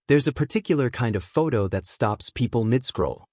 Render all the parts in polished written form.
There's a particular kind of photo that stops people mid-scroll.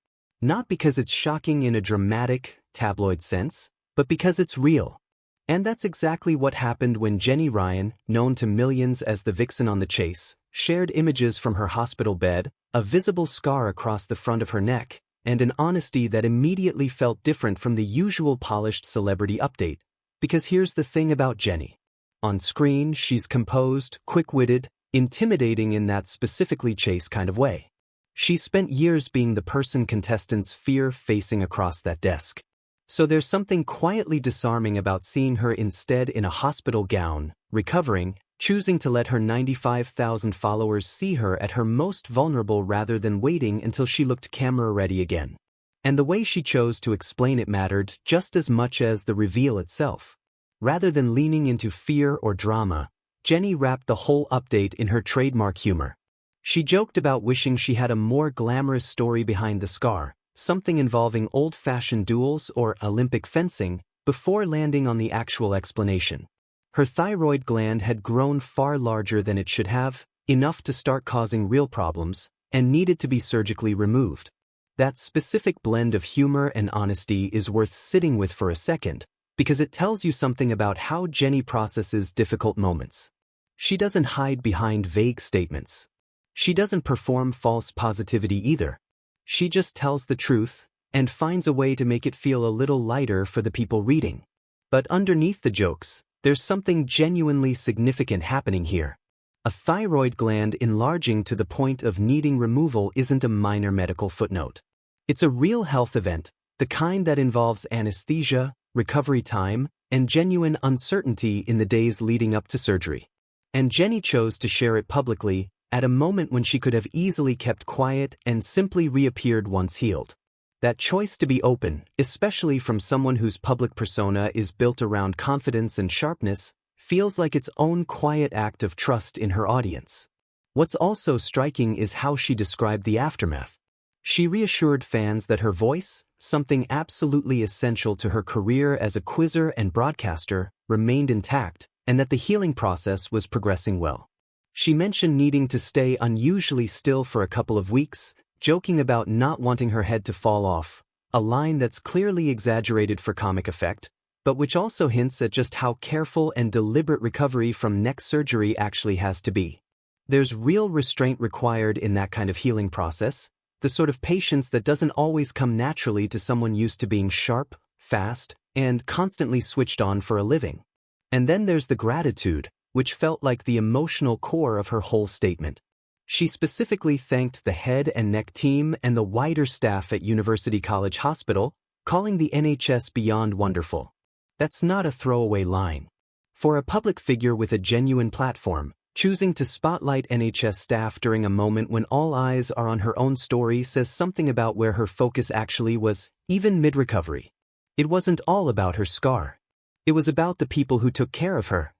Not because it's shocking in a dramatic, tabloid sense, but because it's real. And that's exactly what happened when Jenny Ryan, known to millions as the vixen on The Chase, shared images from her hospital bed, a visible scar across the front of her neck, and an honesty that immediately felt different from the usual polished celebrity update. Because here's the thing about Jenny. On screen, she's composed, quick-witted, intimidating in that specifically Chase kind of way. She's spent years being the person contestants fear facing across that desk. So there's something quietly disarming about seeing her instead in a hospital gown, recovering, choosing to let her 95,000 followers see her at her most vulnerable rather than waiting until she looked camera-ready again. And the way she chose to explain it mattered just as much as the reveal itself. Rather than leaning into fear or drama, Jenny wrapped the whole update in her trademark humor. She joked about wishing she had a more glamorous story behind the scar, something involving old-fashioned duels or Olympic fencing, before landing on the actual explanation. Her thyroid gland had grown far larger than it should have, enough to start causing real problems, and needed to be surgically removed. That specific blend of humor and honesty is worth sitting with for a second, because it tells you something about how Jenny processes difficult moments. She doesn't hide behind vague statements. She doesn't perform false positivity either. She just tells the truth, and finds a way to make it feel a little lighter for the people reading. But underneath the jokes, there's something genuinely significant happening here. A thyroid gland enlarging to the point of needing removal isn't a minor medical footnote. It's a real health event, the kind that involves anesthesia, recovery time, and genuine uncertainty in the days leading up to surgery. And Jenny chose to share it publicly, at a moment when she could have easily kept quiet and simply reappeared once healed. That choice to be open, especially from someone whose public persona is built around confidence and sharpness, feels like its own quiet act of trust in her audience. What's also striking is how she described the aftermath. She reassured fans that her voice, something absolutely essential to her career as a quizzer and broadcaster, remained intact, and that the healing process was progressing well. She mentioned needing to stay unusually still for a couple of weeks, joking about not wanting her head to fall off, a line that's clearly exaggerated for comic effect, but which also hints at just how careful and deliberate recovery from neck surgery actually has to be. There's real restraint required in that kind of healing process, the sort of patience that doesn't always come naturally to someone used to being sharp, fast, and constantly switched on for a living. And then there's the gratitude, which felt like the emotional core of her whole statement. She specifically thanked the head and neck team and the wider staff at University College Hospital, calling the NHS beyond wonderful. That's not a throwaway line. For a public figure with a genuine platform, choosing to spotlight NHS staff during a moment when all eyes are on her own story says something about where her focus actually was, even mid-recovery. It wasn't all about her scar. It was about the people who took care of her.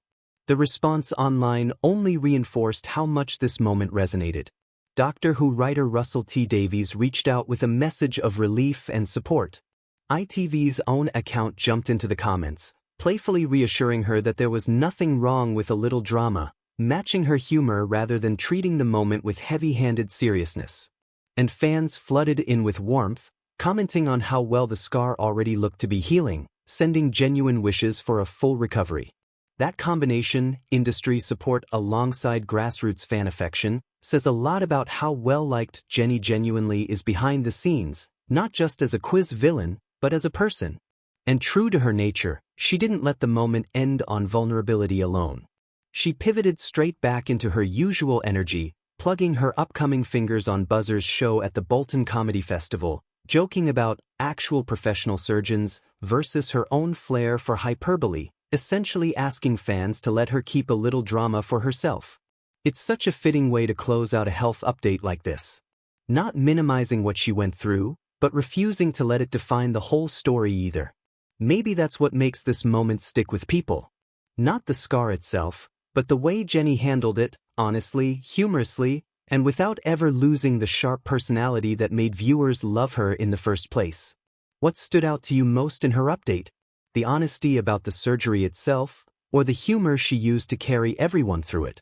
The response online only reinforced how much this moment resonated. Doctor Who writer Russell T. Davies reached out with a message of relief and support. ITV's own account jumped into the comments, playfully reassuring her that there was nothing wrong with a little drama, matching her humor rather than treating the moment with heavy-handed seriousness. And fans flooded in with warmth, commenting on how well the scar already looked to be healing, sending genuine wishes for a full recovery. That combination, industry support alongside grassroots fan affection, says a lot about how well-liked Jenny genuinely is behind the scenes, not just as a quiz villain, but as a person. And true to her nature, she didn't let the moment end on vulnerability alone. She pivoted straight back into her usual energy, plugging her upcoming fingers on Buzzer's show at the Bolton Comedy Festival, joking about actual professional surgeons versus her own flair for hyperbole, essentially asking fans to let her keep a little drama for herself. It's such a fitting way to close out a health update like this. Not minimizing what she went through, but refusing to let it define the whole story either. Maybe that's what makes this moment stick with people. Not the scar itself, but the way Jenny handled it, honestly, humorously, and without ever losing the sharp personality that made viewers love her in the first place. What stood out to you most in her update? The honesty about the surgery itself, or the humor she used to carry everyone through it?